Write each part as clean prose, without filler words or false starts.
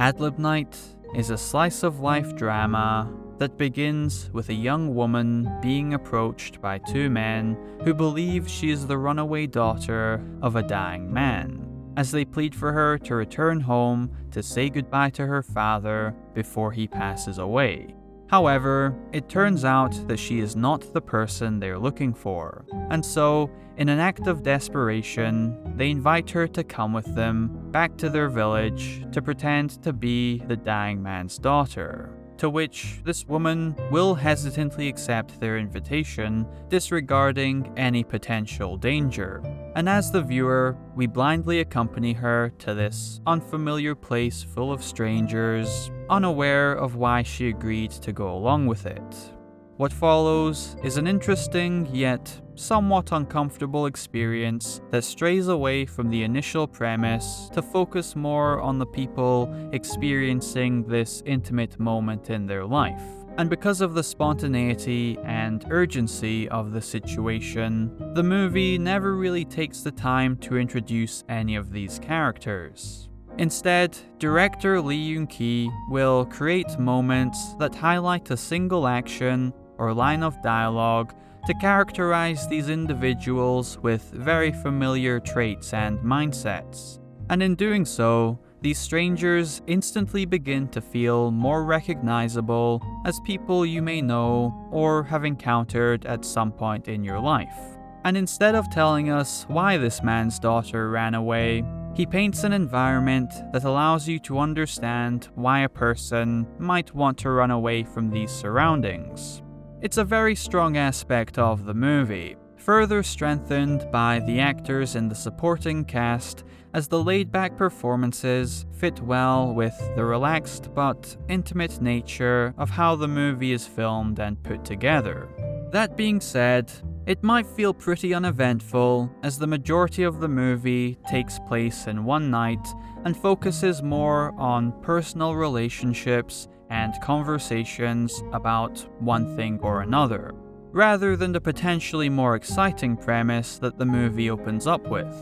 Ad-Lib Night is a slice-of-life drama that begins with a young woman being approached by two men who believe she is the runaway daughter of a dying man, as they plead for her to return home to say goodbye to her father before he passes away. However, it turns out that she is not the person they're looking for, and so, in an act of desperation, they invite her to come with them back to their village to pretend to be the dying man's daughter, to which this woman will hesitantly accept their invitation, disregarding any potential danger. And as the viewer, we blindly accompany her to this unfamiliar place full of strangers, unaware of why she agreed to go along with it. What follows is an interesting yet somewhat uncomfortable experience that strays away from the initial premise to focus more on the people experiencing this intimate moment in their life. And because of the spontaneity and urgency of the situation, the movie never really takes the time to introduce any of these characters. Instead, director Lee Yoon-Ki will create moments that highlight a single action or line of dialogue to characterize these individuals with very familiar traits and mindsets. And in doing so, these strangers instantly begin to feel more recognizable as people you may know or have encountered at some point in your life. And instead of telling us why this man's daughter ran away, he paints an environment that allows you to understand why a person might want to run away from these surroundings. It's a very strong aspect of the movie, further strengthened by the actors in the supporting cast, as the laid-back performances fit well with the relaxed but intimate nature of how the movie is filmed and put together. That being said, it might feel pretty uneventful, as the majority of the movie takes place in one night and focuses more on personal relationships and conversations about one thing or another, rather than the potentially more exciting premise that the movie opens up with.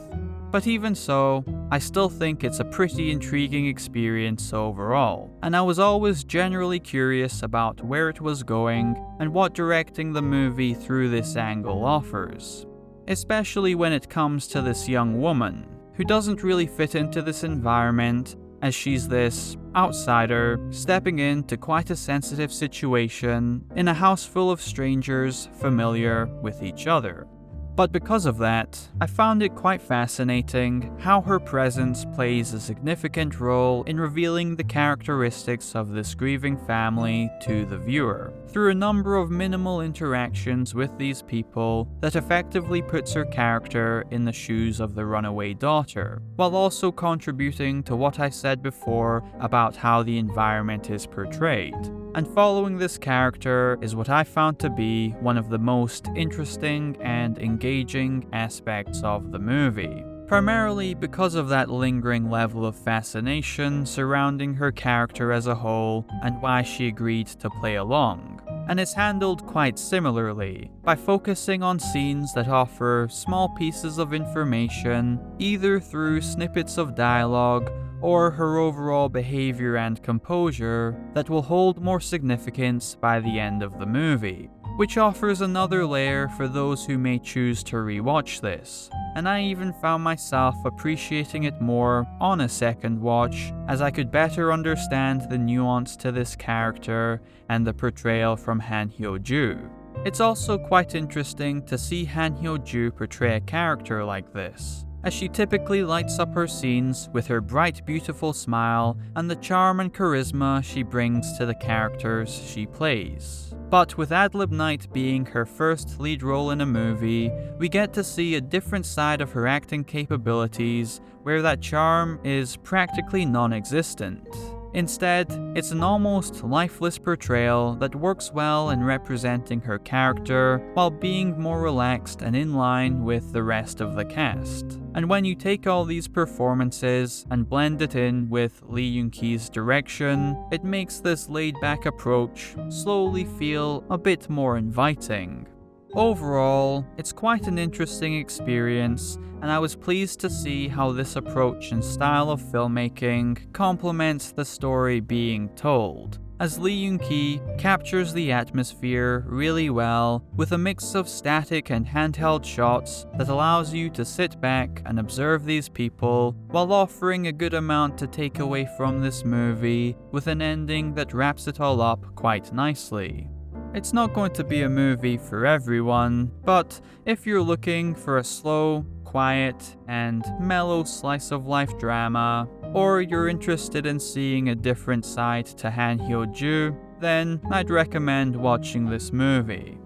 But even so, I still think it's a pretty intriguing experience overall, and I was always generally curious about where it was going and what directing the movie through this angle offers, especially when it comes to this young woman, who doesn't really fit into this environment, as she's this outsider stepping into quite a sensitive situation in a house full of strangers familiar with each other. But because of that, I found it quite fascinating how her presence plays a significant role in revealing the characteristics of this grieving family to the viewer, through a number of minimal interactions with these people that effectively puts her character in the shoes of the runaway daughter, while also contributing to what I said before about how the environment is portrayed. And following this character is what I found to be one of the most interesting and engaging aspects of the movie, primarily because of that lingering level of fascination surrounding her character as a whole and why she agreed to play along. And it's handled quite similarly, by focusing on scenes that offer small pieces of information, either through snippets of dialogue or her overall behavior and composure that will hold more significance by the end of the movie, which offers another layer for those who may choose to rewatch this. And I even found myself appreciating it more on a second watch, as I could better understand the nuance to this character and the portrayal from Han Hyo-Joo. It's also quite interesting to see Han Hyo-Joo portray a character like this, as she typically lights up her scenes with her bright, beautiful smile and the charm and charisma she brings to the characters she plays. But with Ad-Lib Night being her first lead role in a movie, we get to see a different side of her acting capabilities, where that charm is practically non-existent. Instead, it's an almost lifeless portrayal that works well in representing her character while being more relaxed and in line with the rest of the cast. And when you take all these performances and blend it in with Lee Yoon-Ki's direction, it makes this laid-back approach slowly feel a bit more inviting. Overall, it's quite an interesting experience, and I was pleased to see how this approach and style of filmmaking complements the story being told, as Lee Yoon-Ki captures the atmosphere really well with a mix of static and handheld shots that allows you to sit back and observe these people while offering a good amount to take away from this movie with an ending that wraps it all up quite nicely. It's not going to be a movie for everyone, but if you're looking for a slow, quiet, and mellow slice of life drama, or you're interested in seeing a different side to Han Hyo-Joo, then I'd recommend watching this movie.